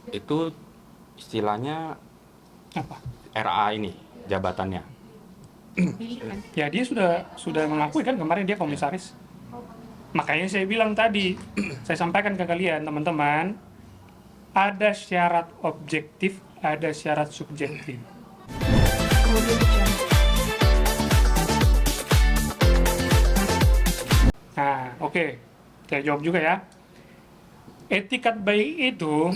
Itu istilahnya Apa? RA ini jabatannya. Ya dia sudah mengakui kan kemarin dia komisaris. Makanya saya bilang tadi, saya sampaikan ke kalian teman-teman, ada syarat objektif, ada syarat subjektif. Nah, oke. Saya jawab juga ya. Etikat baik itu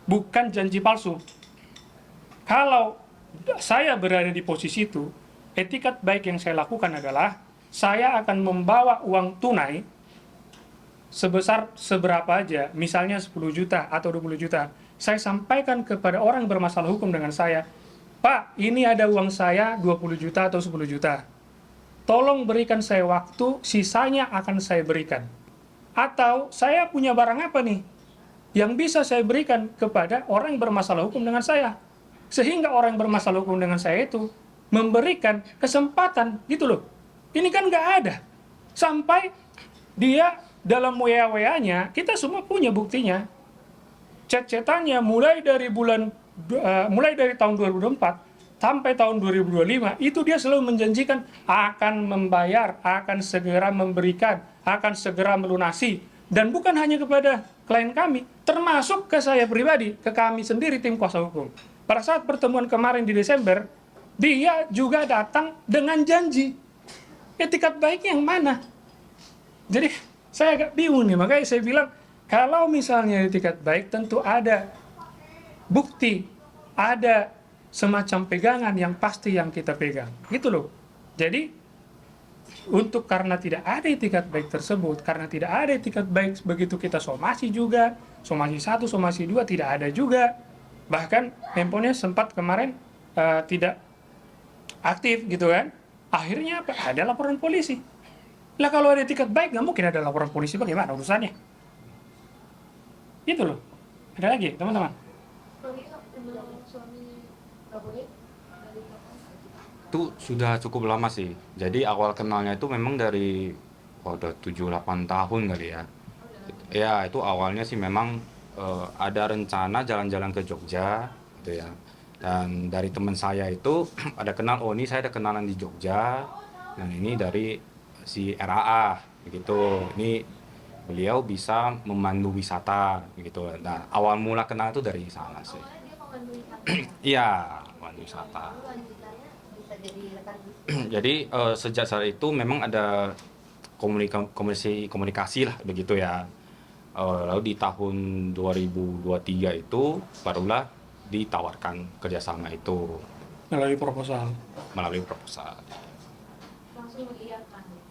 bukan janji palsu. Kalau saya berada di posisi itu, etikat baik yang saya lakukan adalah saya akan membawa uang tunai sebesar seberapa aja, misalnya 10 juta atau 20 juta. Saya sampaikan kepada orang bermasalah hukum dengan saya, Pak, ini ada uang saya 20 juta atau 10 juta. Tolong berikan saya waktu, sisanya akan saya berikan. Atau saya punya barang apa nih yang bisa saya berikan kepada orang yang bermasalah hukum dengan saya. Sehingga orang yang bermasalah hukum dengan saya itu memberikan kesempatan gitu loh. Ini kan nggak ada. Sampai dia dalam WA-WA-nya, kita semua punya buktinya. Chat-chatannya mulai dari tahun 2024 sampai tahun 2025 itu dia selalu menjanjikan akan membayar, akan segera memberikan, akan segera melunasi, dan bukan hanya kepada klien kami, termasuk ke saya pribadi, ke kami sendiri tim kuasa hukum. Pada saat pertemuan kemarin di Desember, dia juga datang dengan janji. Etikat baik yang mana? Jadi saya agak bingung nih, makanya saya bilang kalau misalnya etikat baik tentu ada bukti, ada semacam pegangan yang pasti yang kita pegang, gitu loh. Jadi untuk karena tidak ada etikat baik tersebut, karena tidak ada etikat baik begitu kita somasi juga, somasi 1, somasi 2 tidak ada juga. Bahkan handphonenya sempat kemarin tidak aktif gitu kan. Akhirnya apa? Ada laporan polisi. Lah kalau ada etikat baik nggak mungkin ada laporan polisi, bagaimana urusannya? Gitu loh. Ada lagi teman-teman? Itu sudah cukup lama sih. Jadi awal kenalnya itu memang dari udah 7-8 tahun kali ya. Ya itu awalnya sih memang ada rencana jalan-jalan ke Jogja gitu ya. Dan dari teman saya itu ada kenal, oh ini saya ada kenalan di Jogja. Nah ini dari si RAA begitu. Ini beliau bisa memandu wisata gitu. Nah awal mula kenal itu dari sana sih. Iya, pemandu wisata. Jadi sejak saat itu memang ada komunikasi lah begitu ya. Lalu di tahun 2023 itu barulah ditawarkan kerjasama itu Melalui proposal. melalui proposal.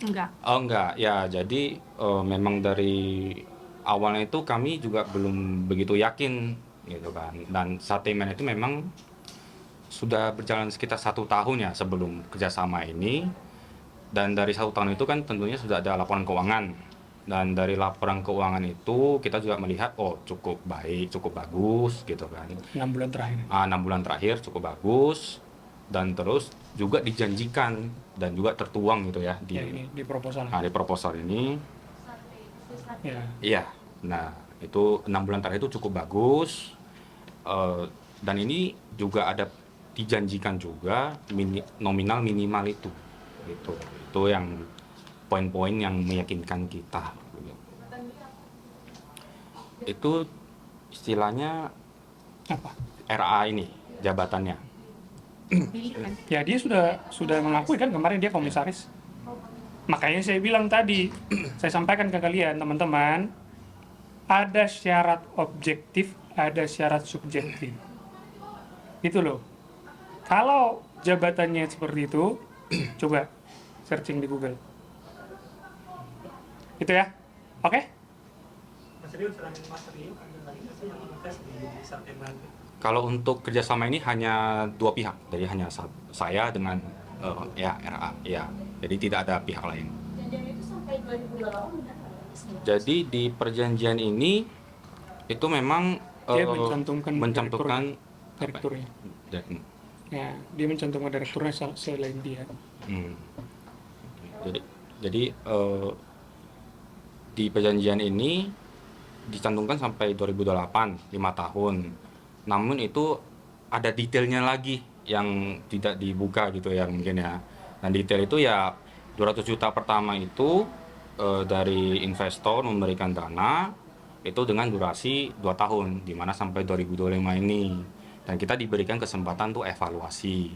Enggak. Oh enggak, ya jadi memang dari awalnya itu kami juga belum begitu yakin gitu kan. Dan Satiman itu memang sudah berjalan sekitar 1 tahun ya sebelum kerjasama ini. Dan dari 1 tahun itu kan tentunya sudah ada laporan keuangan. Dan dari laporan keuangan itu kita juga melihat oh cukup baik, cukup bagus gitu kan. 6 bulan terakhir. 6 bulan terakhir cukup bagus dan terus juga dijanjikan dan juga tertuang gitu ya Ya ini di proposal. di proposal ini. Ya. Iya. Nah, itu 6 bulan terakhir itu cukup bagus. Dan ini juga ada dijanjikan juga nominal minimal itu. Gitu. Itu yang poin-poin yang meyakinkan kita. Itu istilahnya Apa? RA ini jabatannya. Ya dia sudah mengakui kan kemarin dia komisaris. Makanya saya bilang tadi, saya sampaikan ke kalian teman-teman, ada syarat objektif, ada syarat subjektif. Itu loh. Kalau jabatannya seperti itu, coba searching di Google. Itu ya. Oke? Kalau untuk kerjasama ini hanya 2 pihak, jadi hanya saya dengan ya RA, ya. Jadi tidak ada pihak lain. Jadi di perjanjian ini itu memang Dia mencantumkan mencantumkan direkturnya. dan- Ya, dia mencantumkan direkturnya selain dia. hmm. Jadi di perjanjian ini dicantumkan sampai 2028, 5 tahun. namun itu ada detailnya lagi yang tidak dibuka gitu ya mungkin ya. Nah detail itu ya 200 juta pertama itu dari investor memberikan dana itu dengan durasi 2 tahun, di mana sampai 2025 ini. Dan kita diberikan kesempatan untuk evaluasi.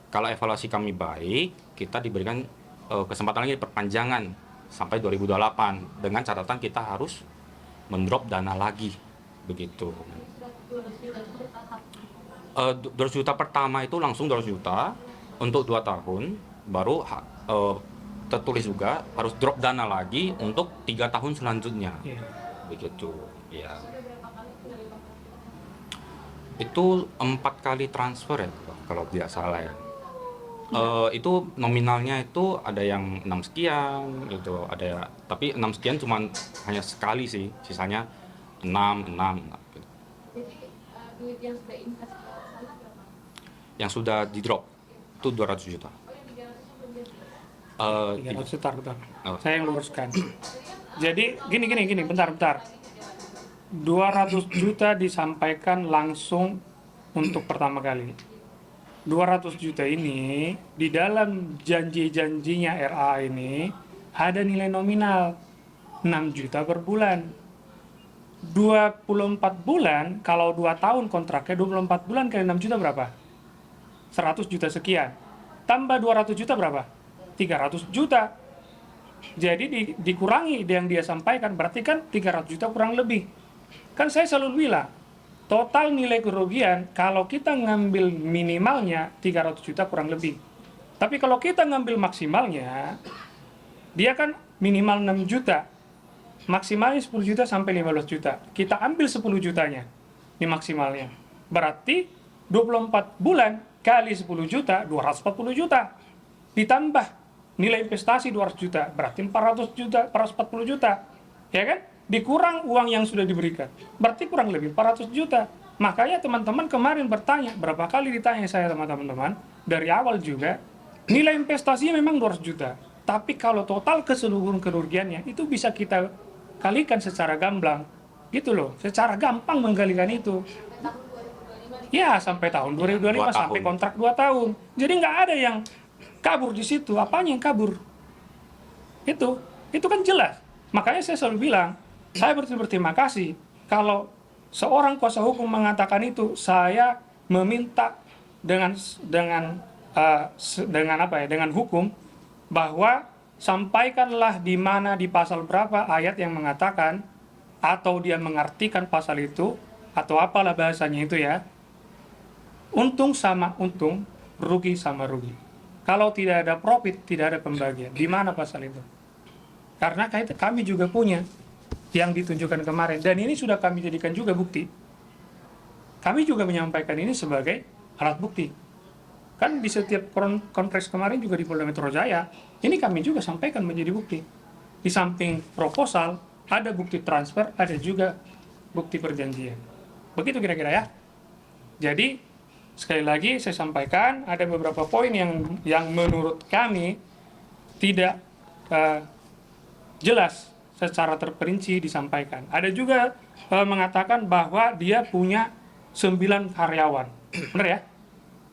Kalau evaluasi kami baik, kita diberikan kesempatan lagi perpanjangan sampai 2028 dengan catatan kita harus mendrop dana lagi begitu. 200 juta pertama itu langsung 200 juta untuk 2 tahun, baru tertulis juga harus drop dana lagi untuk 3 tahun selanjutnya. Iya. Begitu ya. Itu 4 kali transfer ya kalau tidak salah ya. Itu nominalnya itu ada yang 6 sekian gitu, ada tapi 6 sekian cuman hanya sekali sih, sisanya 6 gitu. Jadi duit yang sudah invest ke sana berapa? Yang sudah di drop itu 200 juta. Oh yang 300 belum jadi. 300 juta, bentar. Oh. Saya yang luruskan. Jadi gini, bentar. 200 juta disampaikan langsung untuk pertama kali. 200 juta ini di dalam janji-janjinya RA ini ada nilai nominal 6 juta per bulan. 24 bulan, kalau 2 tahun kontraknya 24 bulan kali 6 juta berapa? 100 juta sekian. Tambah 200 juta berapa? 300 juta. Jadi dikurangi yang dia sampaikan, berarti kan 300 juta kurang lebih. Kan saya selalu bilang, total nilai kerugian kalau kita ngambil minimalnya 300 juta kurang lebih. Tapi kalau kita ngambil maksimalnya, dia kan minimal 6 juta. Maksimalnya 10 juta sampai 15 juta. Kita ambil 10 jutanya di maksimalnya. Berarti 24 bulan kali 10 juta, 240 juta. Ditambah nilai investasi 200 juta, berarti 400 juta, 440 juta. Ya kan? Dikurang uang yang sudah diberikan. Berarti kurang lebih 400 juta. Makanya teman-teman kemarin bertanya, berapa kali ditanya saya sama teman-teman, dari awal juga, nilai investasinya memang 200 juta. Tapi kalau total keseluruhan kerugiannya, itu bisa kita kalikan secara gamblang. Gitu loh, secara gampang menggalikan itu. Ya, sampai tahun 2025, 2 sampai tahun. kontrak 2 tahun. Jadi nggak ada yang kabur di situ. Apanya yang kabur? Itu kan jelas. Makanya saya selalu bilang, saya berterima kasih kalau seorang kuasa hukum mengatakan itu. Saya meminta dengan hukum bahwa sampaikanlah di mana, di pasal berapa ayat yang mengatakan, atau dia mengartikan pasal itu, atau apalah bahasanya itu ya, untung sama untung, rugi sama rugi. Kalau tidak ada profit, tidak ada pembagian. Di mana pasal itu? Karena kami juga punya yang ditunjukkan kemarin, dan ini sudah kami jadikan juga bukti. Kami juga menyampaikan ini sebagai alat bukti. Kan di setiap konferensi kemarin juga di Polda Metro Jaya, ini kami juga sampaikan menjadi bukti. Di samping proposal, ada bukti transfer, ada juga bukti perjanjian. Begitu kira-kira ya. Jadi, sekali lagi saya sampaikan, ada beberapa poin yang menurut kami tidak jelas secara terperinci disampaikan. Ada juga mengatakan bahwa dia punya 9 karyawan. Benar ya?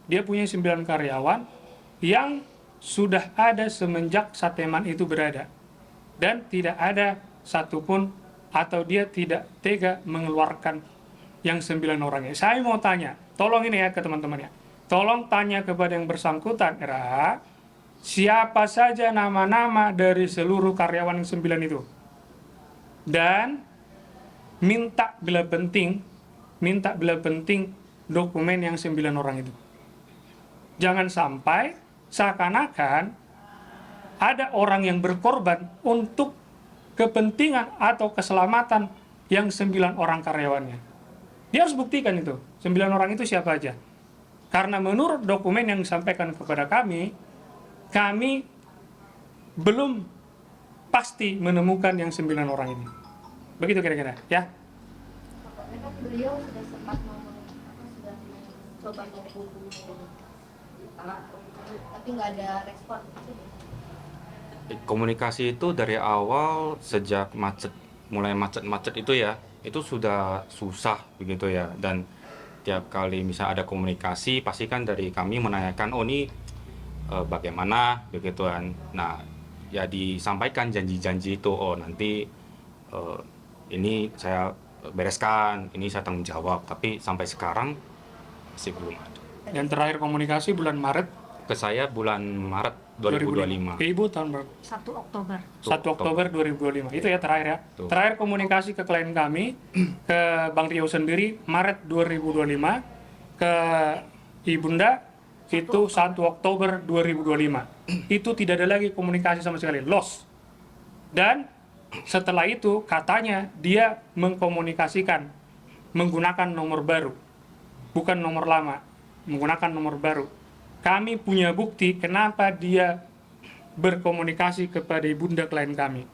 Dia punya 9 karyawan yang sudah ada semenjak Sateman itu berada. Dan tidak ada satupun, atau dia tidak tega mengeluarkan yang 9 orangnya. Saya mau tanya, tolong ini ya ke teman-teman ya. Tolong tanya kepada yang bersangkutan, RA, siapa saja nama-nama dari seluruh karyawan yang 9 itu. Dan minta bila penting dokumen yang 9 orang itu. Jangan sampai seakan-akan ada orang yang berkorban untuk kepentingan atau keselamatan yang 9 orang karyawannya. Dia harus buktikan itu, 9 orang itu siapa aja. Karena menurut dokumen yang disampaikan kepada kami belum pasti menemukan yang 9 orang ini. Begitu kira-kira, ya. Tampaknya kan beliau sudah sempat sudah coba menghubungi tapi nggak ada respon. Komunikasi itu dari awal sejak mulai macet itu ya, itu sudah susah begitu ya. Dan setiap kali misal ada komunikasi pasti kan dari kami menanyakan, oh ini bagaimana begituan. Nah, ya disampaikan janji-janji itu, oh nanti ini saya bereskan, ini saya tanggung jawab, tapi sampai sekarang masih belum ada. Yang terakhir komunikasi bulan Maret Ke saya bulan Maret 2025. Ke Ibu tahun berapa? 1 Oktober. 1 Oktober 2025. Itu ya terakhir ya. Tuh. Terakhir komunikasi ke klien kami, ke Bang Rio sendiri Maret 2025, ke Ibunda itu 1 Oktober 2025. Itu tidak ada lagi komunikasi sama sekali, lost. Dan setelah itu katanya dia mengkomunikasikan menggunakan nomor baru, bukan nomor lama, menggunakan nomor baru. Kami punya bukti kenapa dia berkomunikasi kepada ibunda klien kami.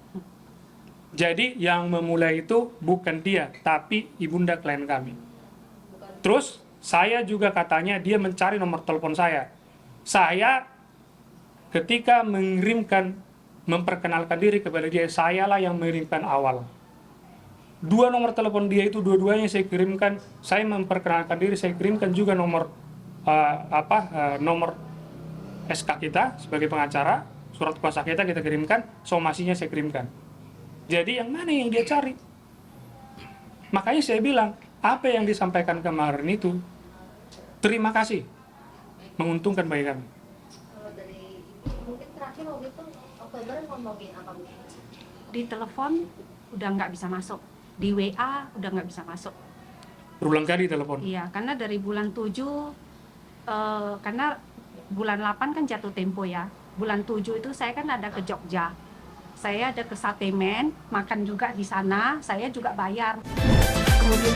Jadi yang memulai itu bukan dia, tapi ibunda klien kami. Terus saya juga katanya dia mencari nomor telepon saya. Saya ketika mengirimkan, memperkenalkan diri kepada dia, sayalah yang mengirimkan awal. 2 nomor telepon dia itu dua-duanya saya kirimkan, saya memperkenalkan diri, saya kirimkan juga nomor nomor SK kita sebagai pengacara, surat kuasa kita kirimkan, somasinya saya kirimkan. Jadi yang mana yang dia cari? Makanya saya bilang, apa yang disampaikan kemarin itu terima kasih, menguntungkan bagi kami. Kalau dari Ibu, mungkin terakhir waktu itu Oktober ngomongin apa Bu? Di telepon udah nggak bisa masuk, di WA udah nggak bisa masuk. Berulang kali telepon. Iya, karena dari bulan 7 karena bulan 8 kan jatuh tempo ya. Bulan 7 itu saya kan ada ke Jogja. Saya ada ke Satemen, makan juga di sana, saya juga bayar. Kemudian